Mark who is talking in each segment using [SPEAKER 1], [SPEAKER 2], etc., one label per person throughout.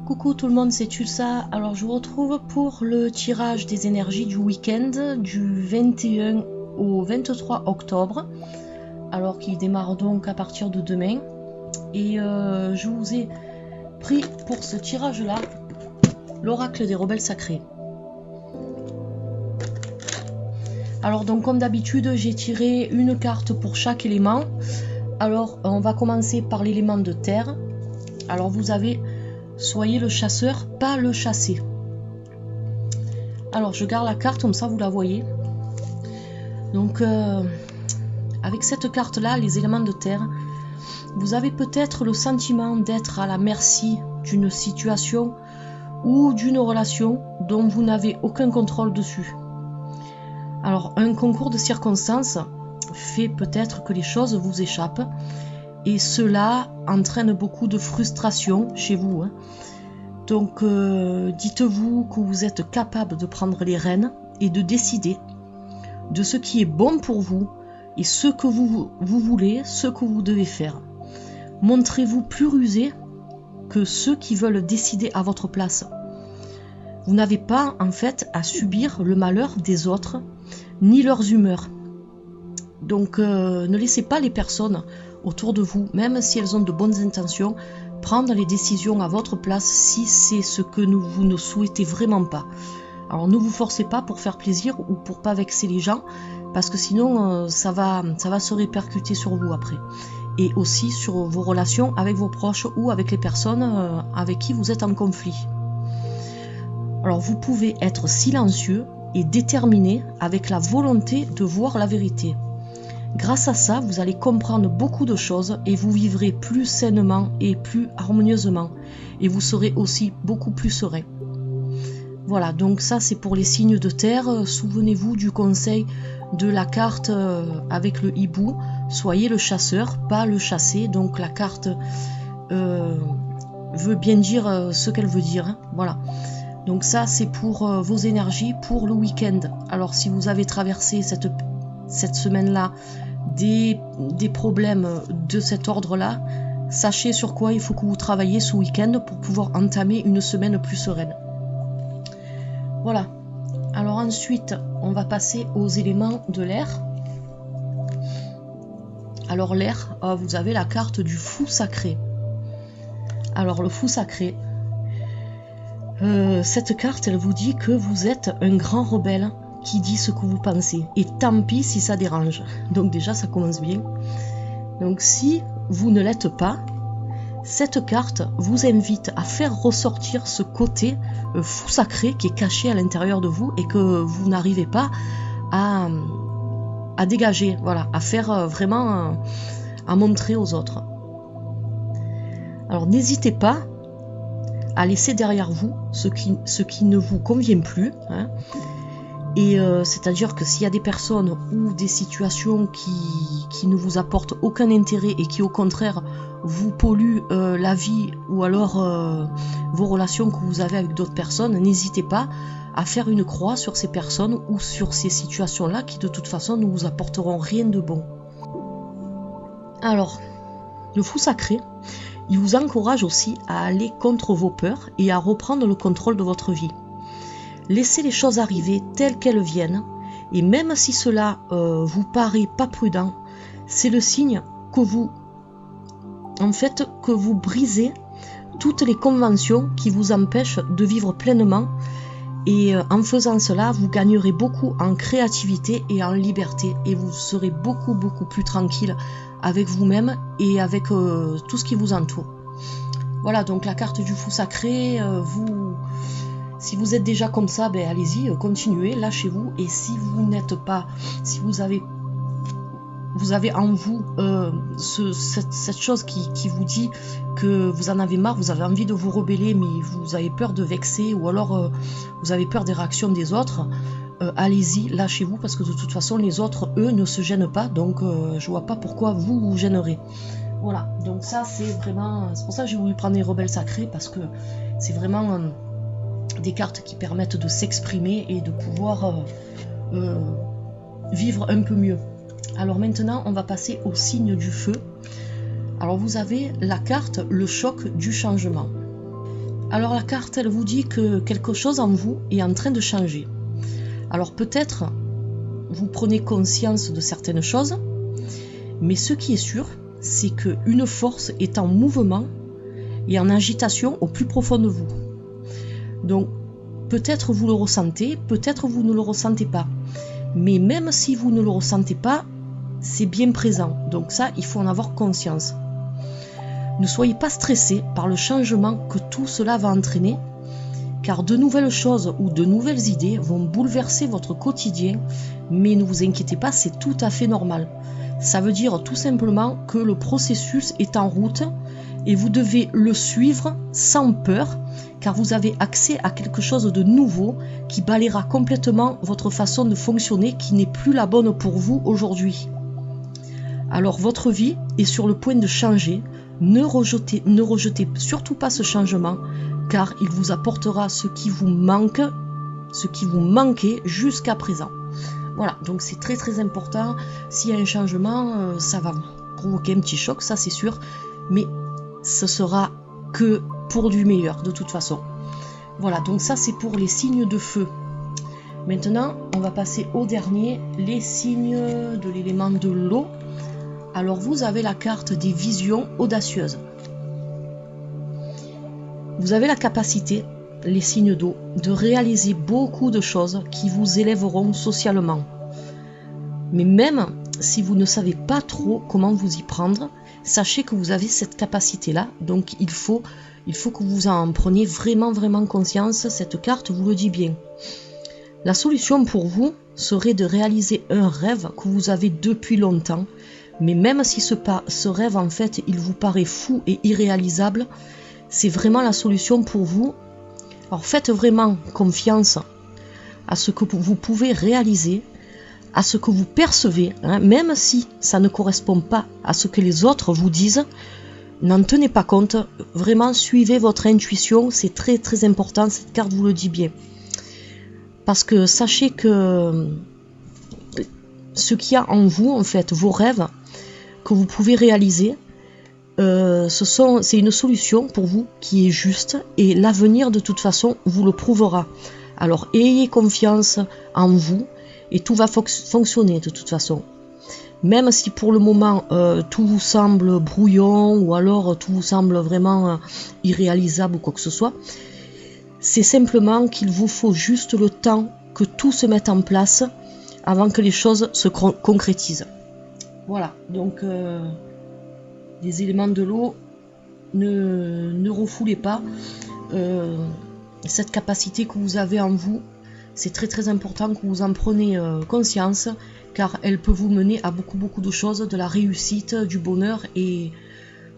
[SPEAKER 1] Coucou tout le monde, c'est Tulsa. Alors je vous retrouve pour le tirage des énergies du week-end du 21 au 23 octobre. Alors qui démarre donc à partir de demain. Et je vous ai pris pour ce tirage là l'oracle des rebelles sacrés. Alors donc comme d'habitude j'ai tiré une carte pour chaque élément. Alors on va commencer par l'élément de terre. Alors vous avez soyez le chasseur, pas le chassé. Alors je garde la carte comme ça vous la voyez. Donc avec cette carte là, les éléments de terre, vous avez peut-être le sentiment d'être à la merci d'une situation ou d'une relation dont vous n'avez aucun contrôle dessus. Alors un concours de circonstances fait peut-être que les choses vous échappent et cela entraîne beaucoup de frustration chez vous. Donc dites-vous que vous êtes capable de prendre les rênes et de décider de ce qui est bon pour vous et ce que vous voulez, ce que vous devez faire. Montrez-vous plus rusé que ceux qui veulent décider à votre place. Vous n'avez pas en fait à subir le malheur des autres ni leurs humeurs. Donc ne laissez pas les personnes autour de vous, même si elles ont de bonnes intentions, prendre les décisions à votre place si c'est ce que vous ne souhaitez vraiment pas. Alors ne vous forcez pas pour faire plaisir ou pour pas vexer les gens, parce que sinon ça va se répercuter sur vous après. Et aussi sur vos relations avec vos proches ou avec les personnes avec qui vous êtes en conflit. Alors vous pouvez être silencieux et déterminé avec la volonté de voir la vérité. Grâce à ça, vous allez comprendre beaucoup de choses et vous vivrez plus sainement et plus harmonieusement. Et vous serez aussi beaucoup plus serein. Voilà, donc ça c'est pour les signes de terre. Souvenez-vous du conseil de la carte avec le hibou. Soyez le chasseur, pas le chassé. Donc la carte veut bien dire ce qu'elle veut dire. Voilà. Donc ça c'est pour vos énergies pour le week-end. Alors si vous avez traversé cette semaine-là des problèmes de cet ordre-là, sachez sur quoi il faut que vous travaillez ce week-end pour pouvoir entamer une semaine plus sereine. Voilà. Alors ensuite, on va passer aux éléments de l'air. Alors l'air, vous avez la carte du fou sacré. Alors le fou sacré, cette carte, elle vous dit que vous êtes un grand rebelle qui dit ce que vous pensez. Et tant pis si ça dérange. Donc déjà, ça commence bien. Donc si vous ne l'êtes pas, cette carte vous invite à faire ressortir ce côté fou sacré qui est caché à l'intérieur de vous et que vous n'arrivez pas à dégager, voilà, à faire vraiment, à montrer aux autres. Alors n'hésitez pas à laisser derrière vous ce qui ne vous convient plus, hein. Et c'est-à-dire que s'il y a des personnes ou des situations qui ne vous apportent aucun intérêt et qui au contraire vous polluent la vie ou alors vos relations que vous avez avec d'autres personnes, n'hésitez pas à faire une croix sur ces personnes ou sur ces situations-là qui de toute façon ne vous apporteront rien de bon. Alors, le fou sacré, il vous encourage aussi à aller contre vos peurs et à reprendre le contrôle de votre vie. Laissez les choses arriver telles qu'elles viennent, et même si cela vous paraît pas prudent, c'est le signe que vous brisez toutes les conventions qui vous empêchent de vivre pleinement, et en faisant cela, vous gagnerez beaucoup en créativité et en liberté, et vous serez beaucoup plus tranquille avec vous-même et avec tout ce qui vous entoure. Voilà, donc la carte du fou sacré, si vous êtes déjà comme ça, ben allez-y, continuez, lâchez-vous. Et si vous n'êtes pas, si vous avez en vous cette chose qui vous dit que vous en avez marre, vous avez envie de vous rebeller, mais vous avez peur de vexer, ou alors vous avez peur des réactions des autres, allez-y, lâchez-vous, parce que de toute façon, les autres, eux, ne se gênent pas, donc je vois pas pourquoi vous vous gênerez. Voilà, donc ça, c'est vraiment... C'est pour ça que j'ai voulu prendre les rebelles sacrés, parce que c'est vraiment... des cartes qui permettent de s'exprimer et de pouvoir vivre un peu mieux. Alors maintenant, on va passer au signe du feu. Alors vous avez la carte, le choc du changement. Alors la carte, elle vous dit que quelque chose en vous est en train de changer. Alors peut-être vous prenez conscience de certaines choses, mais ce qui est sûr, c'est qu'une force est en mouvement et en agitation au plus profond de vous. Donc peut-être vous le ressentez, peut-être vous ne le ressentez pas. Mais même si vous ne le ressentez pas, c'est bien présent. Donc ça, il faut en avoir conscience. Ne soyez pas stressés par le changement que tout cela va entraîner, car de nouvelles choses ou de nouvelles idées vont bouleverser votre quotidien, mais ne vous inquiétez pas, c'est tout à fait normal. Ça veut dire tout simplement que le processus est en route et vous devez le suivre sans peur, car vous avez accès à quelque chose de nouveau qui balayera complètement votre façon de fonctionner qui n'est plus la bonne pour vous aujourd'hui. Alors votre vie est sur le point de changer. Ne rejetez surtout pas ce changement, car il vous apportera ce qui vous manque, ce qui vous manquait jusqu'à présent. Voilà, donc c'est très très important. S'il y a un changement, ça va vous provoquer un petit choc, ça c'est sûr, mais ce sera que pour du meilleur de toute façon. Voilà, donc ça c'est pour les signes de feu. Maintenant, on va passer au dernier, les signes de l'élément de l'eau. Alors vous avez la carte des visions audacieuses. Vous avez la capacité, les signes d'eau, de réaliser beaucoup de choses qui vous élèveront socialement. Mais même si vous ne savez pas trop comment vous y prendre, sachez que vous avez cette capacité-là. Donc il faut que vous en preniez vraiment conscience. Cette carte vous le dit bien. La solution pour vous serait de réaliser un rêve que vous avez depuis longtemps. Mais même si ce rêve, en fait, il vous paraît fou et irréalisable, c'est vraiment la solution pour vous. Alors faites vraiment confiance à ce que vous pouvez réaliser, à ce que vous percevez, hein, même si ça ne correspond pas à ce que les autres vous disent. N'en tenez pas compte, vraiment suivez votre intuition, c'est très très important, cette carte vous le dit bien. Parce que sachez que ce qu'il y a en vous, en fait, vos rêves, que vous pouvez réaliser, c'est une solution pour vous qui est juste et l'avenir de toute façon vous le prouvera. Alors ayez confiance en vous et tout va fonctionner de toute façon. Même si pour le moment tout vous semble brouillon ou alors tout vous semble vraiment irréalisable ou quoi que ce soit, c'est simplement qu'il vous faut juste le temps que tout se mette en place avant que les choses se concrétisent. Voilà, donc les éléments de l'eau, ne refoulez pas cette capacité que vous avez en vous. C'est très très important que vous en preniez conscience, car elle peut vous mener à beaucoup de choses, de la réussite, du bonheur, et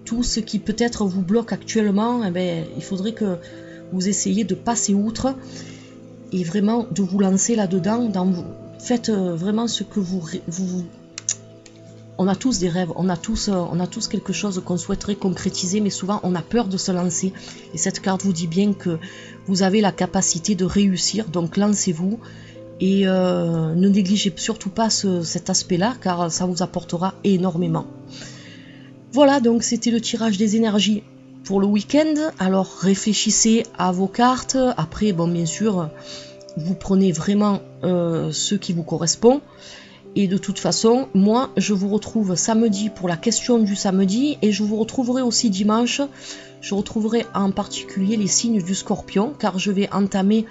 [SPEAKER 1] tout ce qui peut-être vous bloque actuellement, eh bien, il faudrait que vous essayiez de passer outre et vraiment de vous lancer là-dedans. Faites vraiment ce que vous... On a tous des rêves, on a tous quelque chose qu'on souhaiterait concrétiser, mais souvent on a peur de se lancer. Et cette carte vous dit bien que vous avez la capacité de réussir, donc lancez-vous et ne négligez surtout pas cet aspect-là, car ça vous apportera énormément. Voilà, donc c'était le tirage des énergies pour le week-end. Alors réfléchissez à vos cartes. Après, bon, bien sûr, vous prenez vraiment ce qui vous correspond. Et de toute façon, moi, je vous retrouve samedi pour la question du samedi, et je vous retrouverai aussi dimanche. Je retrouverai en particulier les signes du Scorpion, car je vais entamer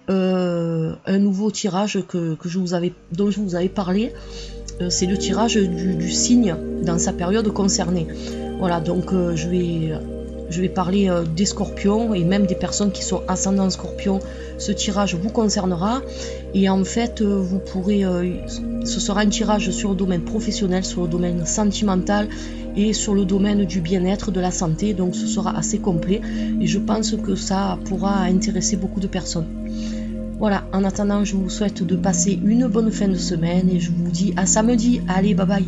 [SPEAKER 1] un nouveau tirage dont je vous avais parlé. C'est le tirage du signe dans sa période concernée. Voilà, donc je vais parler des scorpions et même des personnes qui sont ascendants scorpions. Ce tirage vous concernera et en fait vous pourrez, ce sera un tirage sur le domaine professionnel, sur le domaine sentimental et sur le domaine du bien-être, de la santé. Donc ce sera assez complet et je pense que ça pourra intéresser beaucoup de personnes. Voilà, en attendant, je vous souhaite de passer une bonne fin de semaine et je vous dis à samedi. Allez, bye bye.